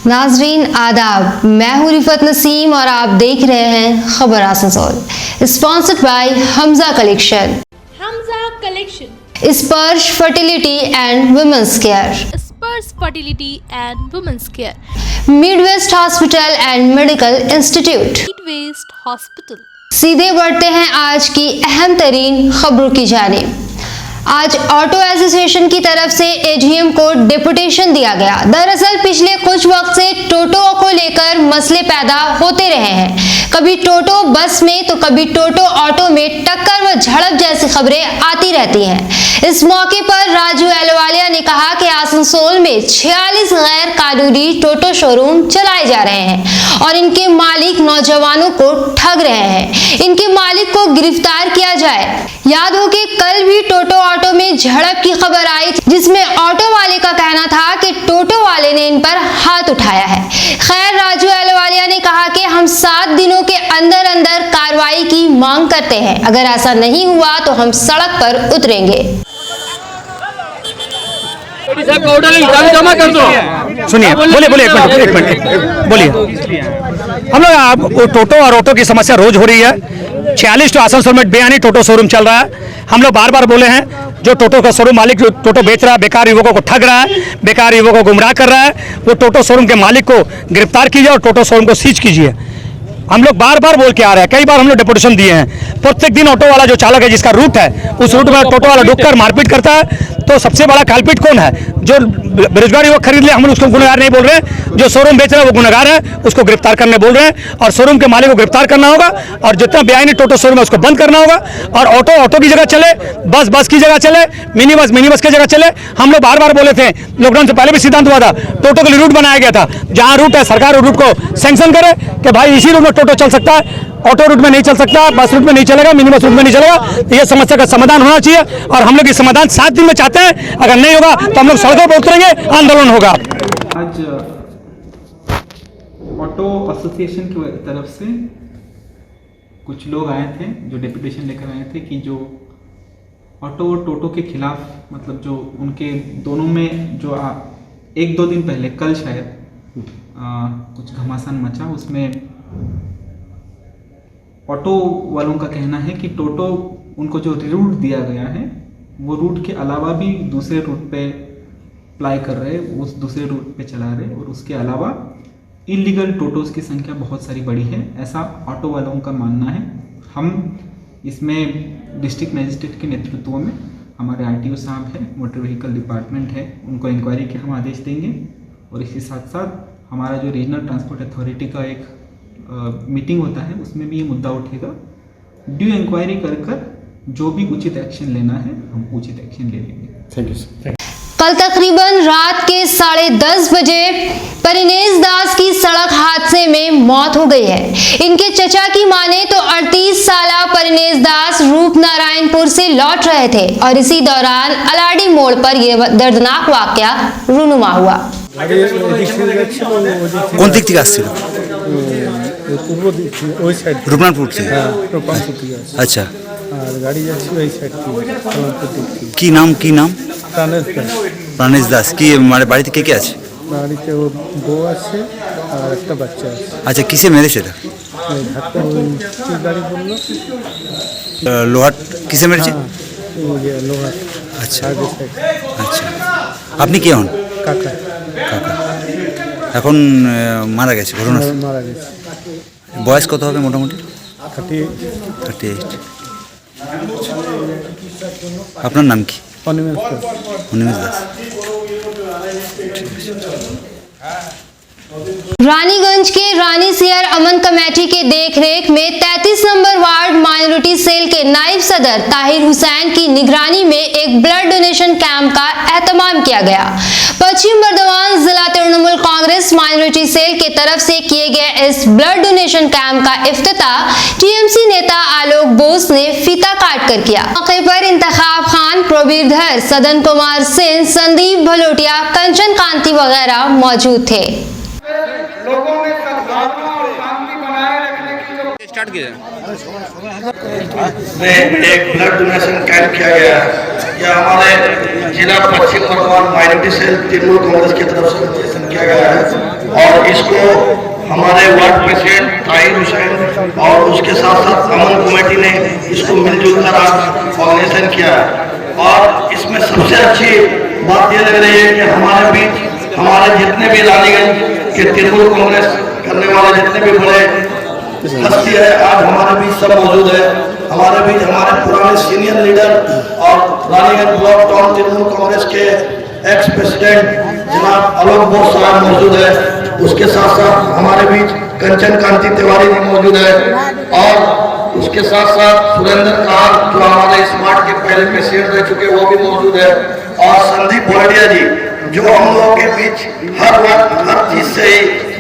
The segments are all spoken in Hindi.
नाजरीन आदाब, मैं हूँ रिफत नसीम और आप देख रहे हैं खबर Asansol, sponsored by Hamza collection. Hamza collection, Sparsh fertility and women's care, Sparsh fertility and women's care, Midwest hospital and medical institute, Midwest hospital. सीधे बढ़ते हैं आज की अहम तरीन खबरों की जानिब। आज ऑटो एसोसिएशन की तरफ से एजीएम को डेपुटेशन दिया गया। दरअसल पिछले कुछ वक्त से टोटो को लेकर मसले पैदा होते रहे हैं। कभी टोटो बस में तो कभी टोटो ऑटो में टक्कर व झड़प जैसी खबरें आती रहती हैं। इस मौके पर राजू अहलुवालिया ने कहा कि आसनसोल में 46 गैर कानूनी टोटो शोरूम चलाए जा रहे हैं और इनके मालिक नौजवानों को ठग रहे हैं। इनके मालिक को गिरफ्तार किया जाए। याद हो कि कल भी टोटो ऑटो में झड़प की खबर आई जिसमें ऑटो वाले का कहना था कि टोटो वाले ने इन पर हाथ उठाया है। खैर, राजू अहलुवालिया ने कहा कि हम 7 दिनों के अंदर अंदर कार्रवाई की मांग करते हैं। अगर ऐसा नहीं हुआ तो हम सड़क पर उतरेंगे। सुनिए, बोलिए एक मिनट बोलिए। हम लोग आप टोटो और ऑटो की समस्या रोज हो रही है। 46 तो आसनसोल में बेआईनी टोटो शोरूम चल रहा है। हम लोग बार बार बोले हैं, जो टोटो का शोरूम मालिक जो टोटो बेच रहा है, बेकार युवकों को ठग रहा है, बेकार युवकों को गुमराह कर रहा है, वो टोटो शोरूम के मालिक को गिरफ्तार कीजिए और टोटो शोरूम को सीज कीजिए। हम लोग बार बार बोल के आ रहे हैं, कई बार हम लोग डेपुटेशन दिए हैं। प्रत्येक दिन ऑटो वाला जो चालक है जिसका रूट है उस रूट में टोटो वाला रुककर मारपीट करता है। तो सबसे बड़ा काल्पिट कौन है? जो बेरोजगार युवक खरीद ले, हम उसको गुनहगार नहीं बोल रहे हैं। जो शोरूम बेच रहा है वो गुनहगार है, उसको गिरफ्तार करने बोल रहे हैं और शोरूम के मालिक को गिरफ्तार करना होगा और जितना बेआईनी टोटो शोरूम है उसको बंद करना होगा और ऑटो की जगह चले, बस की जगह चले, मिनी बस की जगह चले। हम लोग बार बार बोले थे, लॉकडाउन से पहले भी सिद्धांत हुआ था, टोटो के लिए रूट बनाया गया था। जहाँ रूट है सरकार रूट को सैंक्शन करे कि भाई इसी रूट में टोटो चल सकता है, ऑटो रूट में नहीं चल सकता, बस रूट में नहीं चलेगा, मिनी बस रूट में नहीं चलेगा। ये समस्या का समाधान होना चाहिए और हम लोग ये समाधान 7 दिन में चाहते हैं। अगर नहीं होगा तो हम लोग सड़कों पर उतरेंगे, आंदोलन होगा। आज ऑटो एसोसिएशन की तरफ से कुछ लोग आए थे जो डेपुटेशन लेकर आए थे कि जो ऑटो और टोटो के खिलाफ, मतलब जो उनके दोनों में जो 1-2 दिन पहले, कल शायद कुछ घमासान मचा। उसमें ऑटो वालों का कहना है कि टोटो उनको जो रूट दिया गया है वो रूट के अलावा भी दूसरे रूट पे अप्लाई कर रहे, उस दूसरे रूट पे चला रहे और उसके अलावा इलीगल टोटोस की संख्या बहुत सारी बढ़ी है, ऐसा ऑटो वालों का मानना है। हम इसमें डिस्ट्रिक्ट मजिस्ट्रेट के नेतृत्व में हमारे आरटीओ साहब हैं, मोटर व्हीकल डिपार्टमेंट है, उनको इंक्वायरी के हम आदेश देंगे और इसके साथ साथ हमारा जो रीजनल ट्रांसपोर्ट अथॉरिटी का एक मीटिंग होता है उसमें भी ये मुद्दा उठेगा। ड्यू इंक्वायरी कर जो भी उचित एक्शन लेना है हम उचित एक्शन ले लेंगे। Thank you sir. कल तकरीबन रात के 10:30 बजे परिनेश दास की सड़क हादसे में मौत हो गई है। इनके चचा की माने तो 38 साला परिनेश दास रूपनारायणपुर से लौट रहे थे और इसी दौरान अलाडी मोड़ पर यह दर्दनाक वाकया रूनुमा हुआ। কোন দিক থেকে আসছিল? পূর্ব দিক থেকে, ওই সাইড রূপনাথপুর থেকে। হ্যাঁ, রূপনাথপুর থেকে আসছে। আচ্ছা, আর গাড়ি যাচ্ছিল এই সাইড থেকে, কল্যাণপুর দিক থেকে। কি নাম? প্রাণেশ দাস। প্রাণেশ দাস। কি মানে বাড়িতে কে আছে? বাড়িতে ওর বউ আছে আর একটা বাচ্চা আছে। আচ্ছা, কিসে মেরেছে এটা? ওই ধাক্কা, ওই কি গাড়ি বললো, লোহার কিসে মেরেছে? ওই যে লোহার। আচ্ছা আগের সাইড। আচ্ছা, আপনি কে হন? কাকা কাকা। এখন মারা গেছে ঘটনা। মারা গেছে। বয়স কত হবে মোটামুটি? 38। আপনার নাম কি? অনিমেষ দাস। অনিমেষ দাস। रानीगंज के रानी सियर अमन कमेटी के देखरेख में 33 नंबर वार्ड माइनॉरिटी सेल के नायब सदर ताहिर हुसैन की निगरानी में एक ब्लड डोनेशन कैंप का एहतमाम किया गया। पश्चिम बर्धमान जिला तृणमूल कांग्रेस माइनॉरिटी सेल के तरफ से किए गए इस ब्लड डोनेशन कैंप का इफ्तिताह टीएमसी नेता आलोक बोस ने फीता काट कर किया। मौके पर इंतखाब खान, प्रबीरधर, सदन कुमार सिंह, संदीप भलोटिया, कंचन कांति वगैरह मौजूद थे। लोगों में सद्भावना और शांति बनाए रखने की जो स्टार्ट किया में एक ब्लड डोनेशन कैंप किया गया है। यह हमारे जिला पश्चिम बर्धमान माइनॉरिटी सेल तृणमूल कांग्रेस की तरफ से डोनेशन किया गया है और इसको हमारे वार्ड प्रेसिडेंट ताहिर हुसैन और उसके साथ साथ अमन कमेटी ने इसको मिलजुल कर आज ऑर्गेनाइजेशन किया है। और इसमें सबसे अच्छी बात यह लग रही है कि हमारे बीच हमारे जितने भी रानीगंज के तृणमूल कांग्रेस करने वाले जितने भी बड़े हस्ती है आज हमारे बीच सब मौजूद है। हमारे बीच हमारे पुराने सीनियर लीडर और रानीगंज ब्लॉक टाउन तृणमूल कांग्रेस के एक्स प्रेसिडेंट जनाब आलोक बोस साहब मौजूद है। उसके साथ साथ हमारे बीच कंचन कांति तिवारी जी मौजूद है और उसके साथ साथ सुरेंद्र कार जो हमारे स्मार्ट के पहले प्रेसिडेंट रह चुके वो भी मौजूद है और संदीप भोरडिया जी जो हम लोगों के बीच हर वक्त हर चीज से ही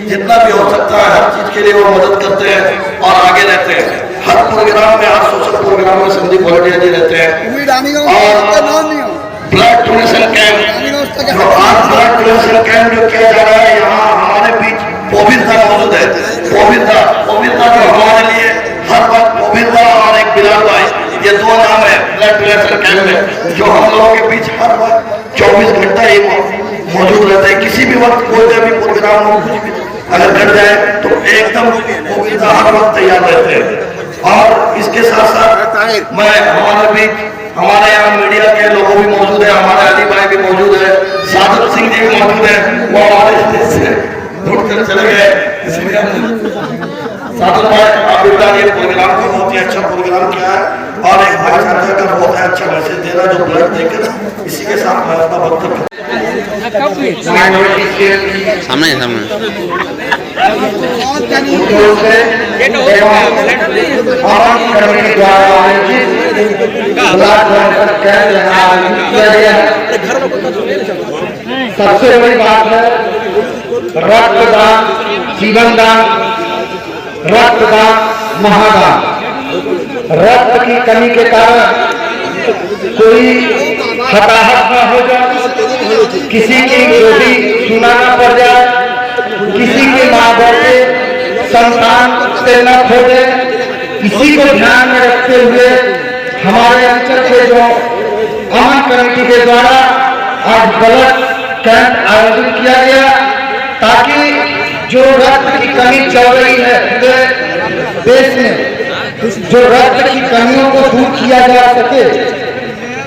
जितना भी हो सकता है हर चीज के लिए वो मदद करते हैं और आगे रहते हैं। हर प्रोग्राम में हर सोशल प्रोग्राम में संदीप भोरडिया जी रहते हैं। और ब्लड डोनेशन कैंप जो आज ब्लड डोनेशन कैंप जो किया जा रहा है यहाँ हमारे बीच पोभिरदा मौजूद है। पोभिरदा जो हमारे लिए हर वक्त पोभिरदा और एक बिलाल भाई ये दो नाम है ब्लड डोनेशन कैंप में जो हम लोगों के बीच हर वक्त 24 घंटा ही मौजूद रहते हैं। किसी भी वक्त कोई भी प्रोग्राम हो कुछ भी अगर घट जाए तो एकदम पोभिरदा हर वक्त तैयार रहते हैं। और इसके साथ साथ मैं हमारे बीच हमारे यहाँ मीडिया के लोगों भी मौजूद है। हमारे अली भाई भी मौजूद है, सादत सिंह जी भी मौजूद है। वो हमारे स्टेज से उठ कर चले गए इसलिए सादत भाई आप बताइए प्रोग्राम को बहुत ही अच्छा प्रोग्राम किया है और एक भाईचारा का बहुत अच्छा मैसेज दे रहा है जो ब्लड देकर इसी के साथ मैं अपना वक्तव्य सामने सबसे बड़ी बात है रक्तदान, जीवन दान, रक्तदान, महादान। रक्त की कमी के कारण कोई हताहत न हो जाए, किसी की गोदी सुना न पड़ जाए, किसी के माँ बाप के संतान से न खो जाए, इसी को ध्यान में रखते हुए हमारे अंचल के जो अमन कमेटी के द्वारा आज ब्लड कैंप आयोजित किया गया ताकि जो रक्त की कमी चल रही है पूरे देश में, जो रक्त की कमियों को दूर किया जा सके,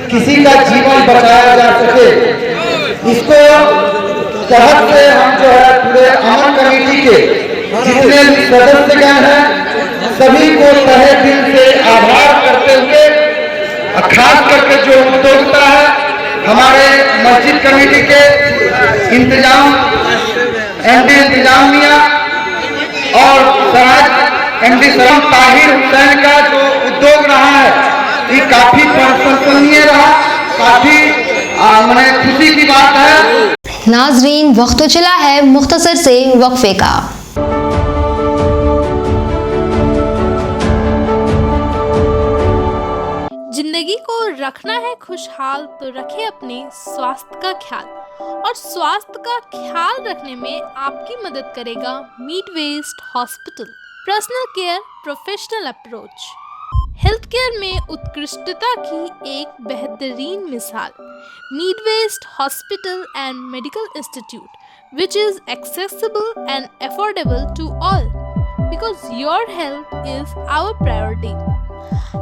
किसी का जीवन बचाया जा सके, इसको तहत से हम जो है पूरे अमन कमेटी के जितने सदस्यगण हैं सभी को तहे दिल से आभार करते हुए खास करके जो उद्योगता है हमारे मस्जिद कमेटी के इंतजाम एमडी इंतजामिया और सराज एमडी सरम ताहिर हुसैन का जो उद्योग रहा है ये काफी प्रशंसनीय रहा, काफी मैंने खुशी की बात है। नाजरीन वक्त तो चला है मुख्तसर से वक्फे का। जिंदगी को रखना है खुशहाल तो रखें अपने स्वास्थ्य का ख्याल, और स्वास्थ्य का ख्याल रखने में आपकी मदद करेगा Midwest hospital. Personal care, professional approach. Health care में उत्कृष्टता की एक बेहतरीन मिसाल Midwest hospital and medical institute, which is accessible and affordable to all because your health is our priority.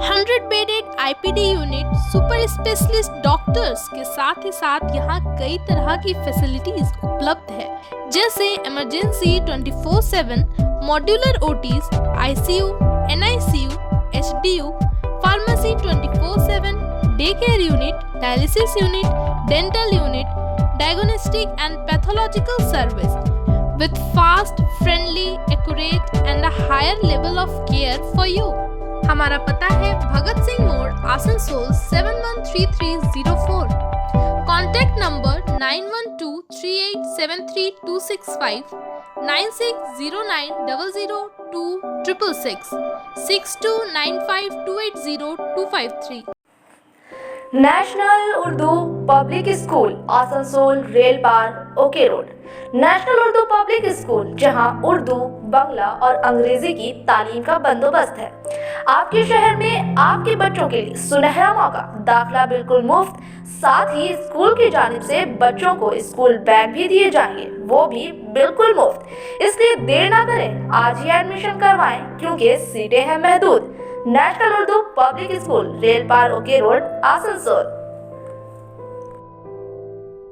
100-bedded IPD unit, super specialist doctors के साथ ही साथ यहाँ कई तरह की फैसिलिटीज उपलब्ध है जैसे emergency 24/7, modular OTs, ICU, NICU, HDU, pharmacy 24/7, day care unit, dialysis unit, dental unit, diagnostic and pathological service with fast, friendly, accurate and a higher level of care for you. हमारा पता है भगत सिंह मोड़, Asansol 713304। Contact number 9123873265, 9609002666, 6295280253। National Urdu public school Asansol Rail Par OK road. National Urdu public school जहां उर्दू, बांग्ला और अंग्रेजी की तालीम का बंदोबस्त है। आपके शहर में आपके बच्चों के लिए सुनहरा मौका, दाखिला बिल्कुल मुफ्त, साथ ही स्कूल की जानिब से बच्चों को स्कूल बैग भी दिए जाएंगे, वो भी बिल्कुल मुफ्त। इसलिए देर ना करें, आज ही एडमिशन करवाएं क्योंकि सीटें हैं महदूद। National Urdu public school Rail Par OK road Asansol.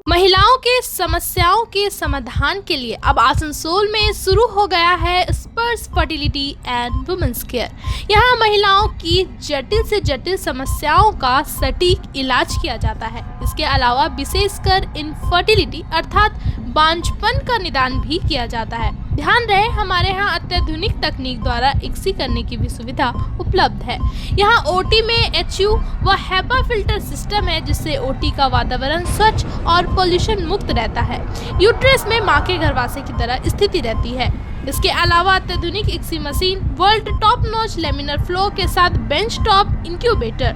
महिलाओं के समस्याओं के समाधान के लिए अब आसनसोल में शुरू हो गया है स्पर्श फर्टिलिटी एंड वुमेन्स केयर। यहाँ महिलाओं की जटिल से जटिल समस्याओं का सटीक इलाज किया जाता है। इसके अलावा विशेषकर इनफर्टिलिटी अर्थात बांझपन का निदान भी किया जाता है। ध्यान रहे, हमारे यहाँ अत्याधुनिक तकनीक द्वारा इक्सी करने की भी सुविधा उपलब्ध है। यहाँ ओटी में HU व हेपा फिल्टर सिस्टम है, जिससे ओटी का वातावरण स्वच्छ और पोल्यूशन मुक्त रहता है। यूट्रस में माँ के गर्भाशय की तरह स्थिति रहती है। इसके अलावा अत्याधुनिक ICSI machine, world top notch laminar flow के साथ बेंच टॉप इंक्यूबेटर।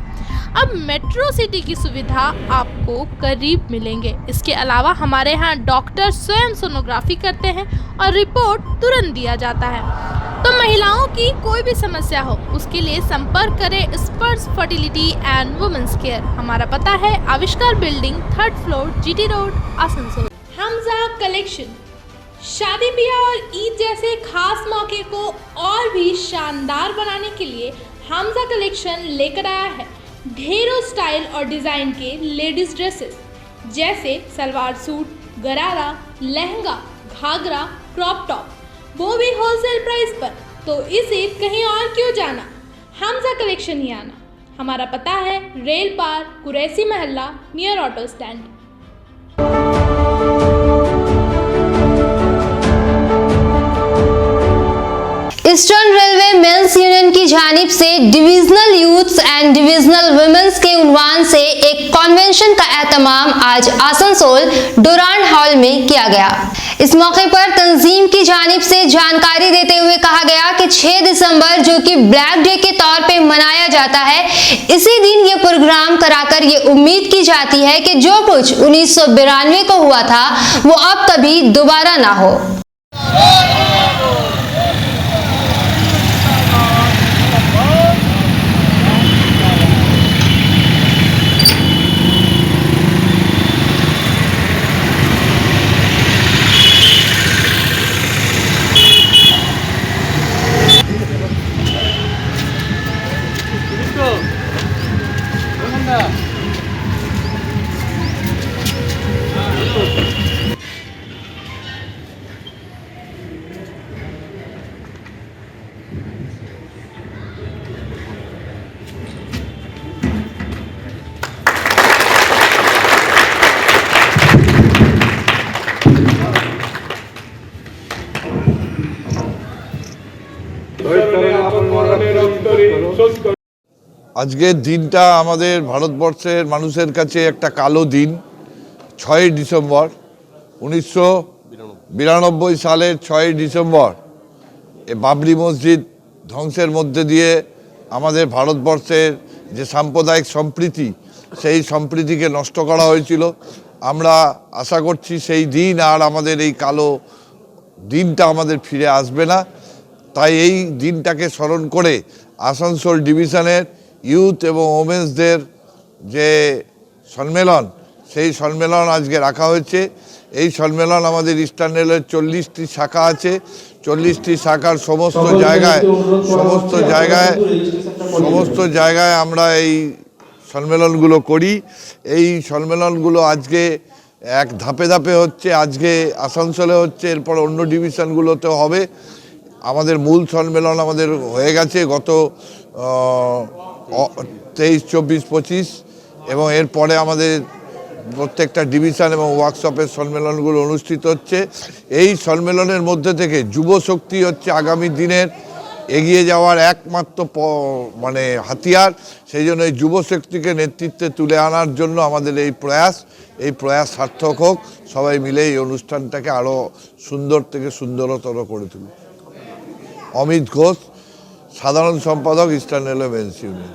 अब मेट्रो सिटी की सुविधा आपको करीब मिलेंगे। इसके अलावा हमारे यहाँ डॉक्टर स्वयं सोनोग्राफी करते हैं और रिपोर्ट तुरंत दिया जाता है। तो महिलाओं की कोई भी समस्या हो, उसके लिए संपर्क करें स्पर्श फर्टिलिटी एंड वुमेन्स केयर। हमारा पता है आविष्कार building, 3rd floor, GT road, Asansol. Hamza collection शादी ब्याह और ईद जैसे खास मौके को और भी शानदार बनाने के लिए हमजा कलेक्शन लेकर आया है ढेरों स्टाइल और डिज़ाइन के लेडीज़ ड्रेसेस, जैसे सलवार सूट, गरारा, लहंगा, घाघरा, क्रॉप टॉप, वो भी होलसेल प्राइस पर। तो इस ईद कहीं और क्यों जाना, हमजा कलेक्शन ही आना। हमारा पता है रेल पार, कुरैसी महल्ला, near auto stand. Eastern railway men's union की जानिब से divisional youths and divisional women's के उन्वान से एक कन्वेंशन का एहतमाम आज आसनसोल डुरांड हॉल में किया गया। इस मौके पर तंजीम की जानिब से जानकारी देते हुए कहा गया कि 6 दिसंबर जो कि ब्लैक डे के तौर पे मनाया जाता है, इसी दिन ये प्रोग्राम कराकर ये उम्मीद की जाती है कि जो कुछ 1992 को हुआ था वो अब कभी दोबारा ना हो। আজকের দিনটা আমাদের ভারতবর্ষের মানুষের কাছে একটা কালো দিন। 6 ডিসেম্বর 1992 সালের 6 ডিসেম্বর বাবরি মসজিদ ধ্বংসের মধ্যে দিয়ে আমাদের ভারতবর্ষের যে সাম্প্রদায়িক সম্প্রীতি, সেই সম্প্রীতিকে নষ্ট করা হয়েছিল। আমরা আশা করছি সেই দিন আর আমাদের এই কালো দিনটা আমাদের ফিরে আসবে না। তাই এই দিনটাকে স্মরণ করে আসানসোল ডিভিশনের ইউথ এবং ওমেন্সদের যে সম্মেলন, সেই সম্মেলন আজকে রাখা হয়েছে। এই সম্মেলন আমাদের ইস্টার্ন রেলের 40টি শাখা আছে। 40টি শাখার সমস্ত জায়গায় আমরা এই সম্মেলনগুলো করি। এই সম্মেলনগুলো আজকে এক ধাপে ধাপে হচ্ছে। আজকে আসানসোলে হচ্ছে, এরপর অন্য ডিভিশনগুলোতেও হবে। আমাদের মূল সম্মেলন আমাদের হয়ে গেছে গত 23, 24, 25 এবং এরপরে আমাদের প্রত্যেকটা ডিভিশন এবং ওয়ার্কশপের সম্মেলনগুলো অনুষ্ঠিত হচ্ছে। এই সম্মেলনের মধ্যে থেকে যুব শক্তি হচ্ছে আগামী দিনের এগিয়ে যাওয়ার একমাত্র হাতিয়ার। সেই জন্য এই যুব শক্তিকে নেতৃত্বে তুলে আনার জন্য আমাদের এই প্রয়াস সার্থক হোক। সবাই মিলে এই অনুষ্ঠানটাকে আরও সুন্দর থেকে সুন্দরতর করে তুলি। অমিত ঘোষ, সাধারণ সম্পাদক, ইস্টার্ন রেলওয়ে মেন্স ইউনিয়ন।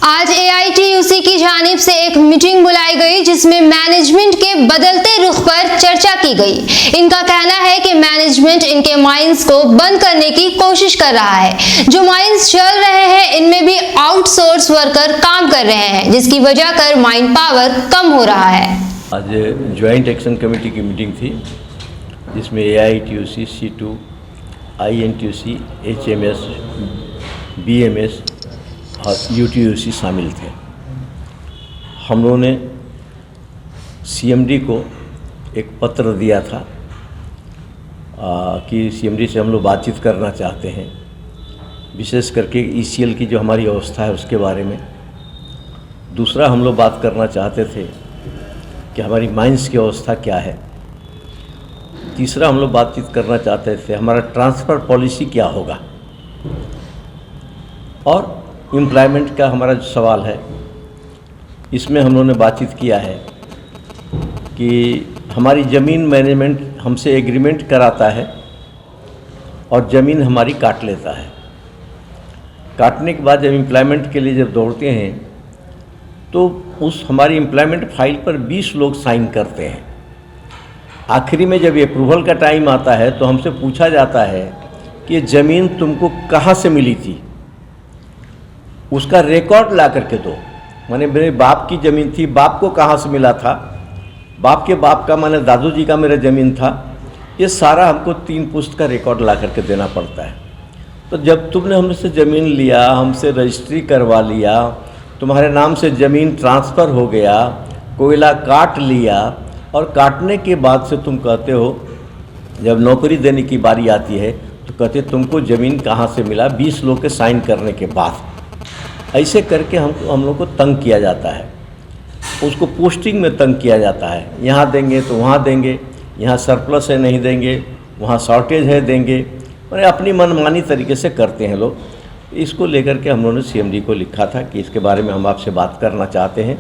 आज AITUC की जानिब से एक मीटिंग बुलाई गई जिसमें मैनेजमेंट के बदलते रुख पर चर्चा की गई। इनका कहना है कि मैनेजमेंट इनके माइंस को बंद करने की कोशिश कर रहा है। जो माइंस चल रहे हैं इनमें भी आउटसोर्स वर्कर काम कर रहे हैं, जिसकी वजह कर माइन पावर कम हो रहा है। आज ज्वाइंट एक्शन कमेटी की मीटिंग थी जिसमें AITUC, C2, INTUC, HMS, BMS और UTUC शामिल थे। हम लोगों ने CMD को एक पत्र दिया था कि CMD से हम लोग बातचीत करना चाहते हैं, विशेष करके ECL की जो हमारी अवस्था है उसके बारे में। दूसरा हम लोग बात करना चाहते थे कि हमारी माइंस की अवस्था क्या है। तीसरा हम लोग बातचीत करना चाहते थे हमारा ट्रांसफ़र पॉलिसी क्या होगा, और एम्प्लॉयमेंट का हमारा जो सवाल है इसमें हम लोगों ने बातचीत किया है कि हमारी ज़मीन मैनेजमेंट हमसे एग्रीमेंट कराता है और ज़मीन हमारी काट लेता है। काटने के बाद जब एम्प्लॉयमेंट के लिए जब दौड़ते हैं तो उस हमारी एम्प्लॉयमेंट फाइल पर 20 लोग साइन करते हैं। आखिरी में जब अप्रूवल का टाइम आता है तो हमसे पूछा जाता है कि ये ज़मीन तुमको कहाँ से मिली थी, उसका रिकॉर्ड ला करके दो। माने मेरे बाप की ज़मीन थी, बाप को कहाँ से मिला था, बाप के बाप का माने दादू जी का मेरा ज़मीन था, ये सारा हमको 3 पुश्त का रिकॉर्ड ला करके देना पड़ता है। तो जब तुमने हमसे ज़मीन लिया, हमसे रजिस्ट्री करवा लिया, तुम्हारे नाम से ज़मीन ट्रांसफ़र हो गया, कोयला काट लिया, और काटने के बाद से तुम कहते हो जब नौकरी देने की बारी आती है तो कहते तुमको ज़मीन कहाँ से मिला, 20 लोग के साइन करने के बाद। ऐसे करके हम लोग को तंग किया जाता है, उसको पोस्टिंग में तंग किया जाता है। यहाँ देंगे तो वहाँ देंगे, यहाँ सरप्लस है नहीं देंगे, वहाँ शॉर्टेज है देंगे, और अपनी मनमानी तरीके से करते हैं लोग। इसको लेकर के हम लोगों ने CMD को लिखा था कि इसके बारे में हम आपसे बात करना चाहते हैं,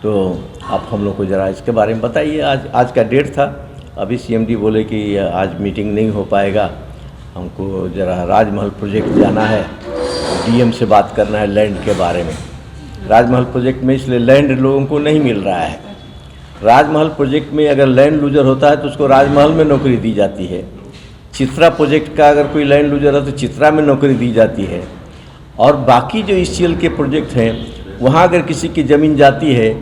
तो आप हम लोग को ज़रा इसके बारे में बताइए। आज का डेट था, अभी CMD बोले कि आज मीटिंग नहीं हो पाएगा, हमको ज़रा राजमहल प्रोजेक्ट जाना है, DM से बात करना है लैंड के बारे में। राजमहल प्रोजेक्ट में इसलिए लैंड लोगों को नहीं मिल रहा है। राजमहल प्रोजेक्ट में अगर लैंड लूजर होता है तो उसको राजमहल में नौकरी दी जाती है। चित्रा प्रोजेक्ट का अगर कोई लैंड लूजर है तो चित्रा में नौकरी दी जाती है। और बाकी जो ECL के प्रोजेक्ट हैं वहाँ अगर किसी की ज़मीन जाती है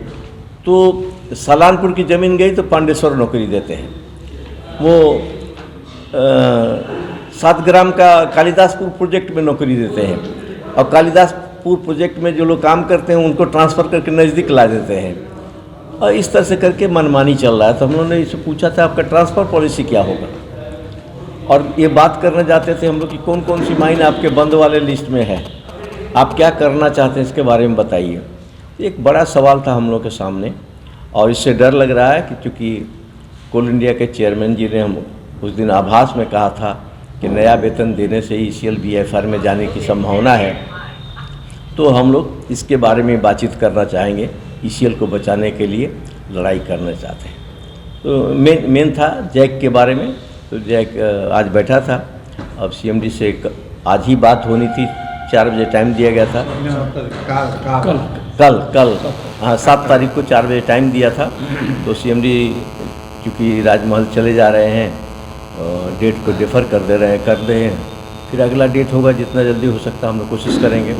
तो सलानपुर की ज़मीन गई तो पांडेश्वर नौकरी देते हैं। वो 7 ग्राम का कालिदासपुर प्रोजेक्ट में नौकरी देते हैं, और कालिदासपुर प्रोजेक्ट में जो लोग काम करते हैं उनको ट्रांसफ़र करके नज़दीक ला देते हैं, और इस तरह से करके मनमानी चल रहा है। तो हम लोगों ने इससे पूछा था आपका ट्रांसफ़र पॉलिसी क्या होगा, और ये बात करने जाते थे हम लोग कि कौन कौन सी माइन आपके बंद वाले लिस्ट में है, आप क्या करना चाहते हैं इसके बारे में बताइए। एक बड़ा सवाल था हम लोग के सामने, और इससे डर लग रहा है कि चूँकि कोल इंडिया के चेयरमैन जी ने हम उस दिन आभास में कहा था कि नया वेतन देने से ECL BFR में जाने की संभावना है, तो हम लोग इसके बारे में बातचीत करना चाहेंगे। ECL को बचाने के लिए लड़ाई करना चाहते हैं। तो मेन था जैक के बारे में। तो जैक आज बैठा था, अब CMD से आज ही बात होनी थी, 4 बजे टाइम दिया गया था। कल हाँ 7 तारीख को 4 बजे टाइम दिया था। तो CMD चूँकि राजमहल चले जा रहे हैं, डेट को डिफ़र कर दे रहे हैं, फिर अगला डेट होगा, जितना जल्दी हो सकता हम लोग कोशिश करेंगे।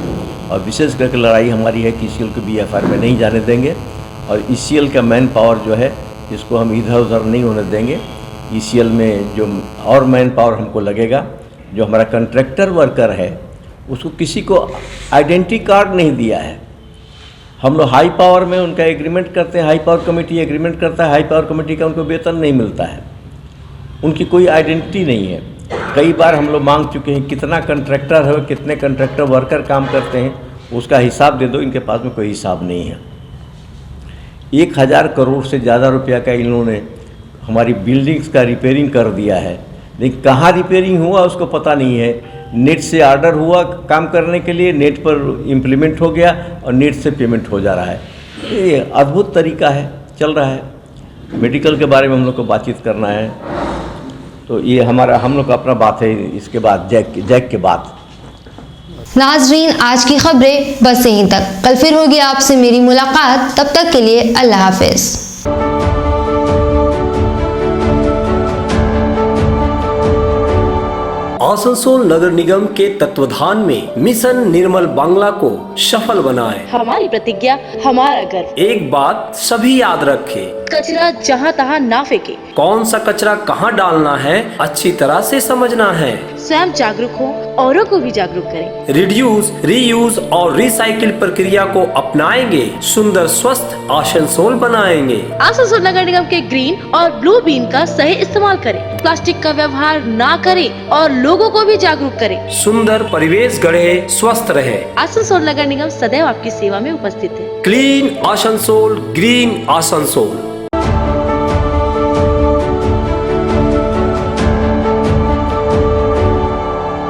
और विशेष करके लड़ाई हमारी है कि ECL को BFR में नहीं जाने देंगे, और ECL का मैन पावर जो है इसको हम इधर उधर नहीं होने देंगे। ECL में जो और मैन पावर हमको लगेगा, जो हमारा कंट्रैक्टर वर्कर है उसको किसी को आइडेंटिटी कार्ड नहीं दिया है। हम लोग हाई पावर में उनका एग्रीमेंट करते हैं, हाई पावर कमेटी एग्रीमेंट करता है, हाई पावर कमेटी का उनको वेतन नहीं मिलता है, उनकी कोई आइडेंटिटी नहीं है। कई बार हम लोग मांग चुके हैं कितना कंट्रैक्टर है, कितने कंट्रैक्टर वर्कर काम करते हैं, उसका हिसाब दे दो। इनके पास में कोई हिसाब नहीं है। 1000 करोड़ से ज़्यादा रुपया का इन्होंने हमारी बिल्डिंग्स का रिपेयरिंग कर दिया है, लेकिन कहाँ रिपेयरिंग हुआ उसको पता नहीं है। नेट से ऑर्डर हुआ काम करने के लिए, नेट पर इम्प्लीमेंट हो गया और नेट से पेमेंट हो जा रहा है। ये अद्भुत तरीका है, चल रहा है। मेडिकल के बारे में हम लोग को बातचीत करना है, तो ये हम लोग का अपना बात है। इसके बाद जैक के बाद नाजरीन, आज की खबरें बस यहीं तक। कल फिर होगी आपसे मेरी मुलाकात, तब तक के लिए अल्लाह हाफिज। आसनसोल नगर निगम के तत्वाधान में मिशन निर्मल बांग्ला को सफल बनाएं। हमारी प्रतिज्ञा, हमारा गर्व। एक बात सभी याद रखें, कचरा जहाँ तहाँ ना फेंके। कौन सा कचरा कहाँ डालना है अच्छी तरह से समझना है। स्वयं जागरूक हो, औरों को भी जागरूक करें। रिड्यूस, रीयूज और रिसाइकिल प्रक्रिया को अपनाएंगे, सुंदर स्वस्थ आसनसोल बनाएंगे। आसनसोल नगर निगम के ग्रीन और ब्लू बीन का सही इस्तेमाल करें। प्लास्टिक का व्यवहार ना करें और लोगों को भी जागरूक करें। सुंदर परिवेश गढ़े, स्वस्थ रहे। आसनसोल नगर निगम सदैव आपकी सेवा में उपस्थित है। Clean Asansol, green Asansol.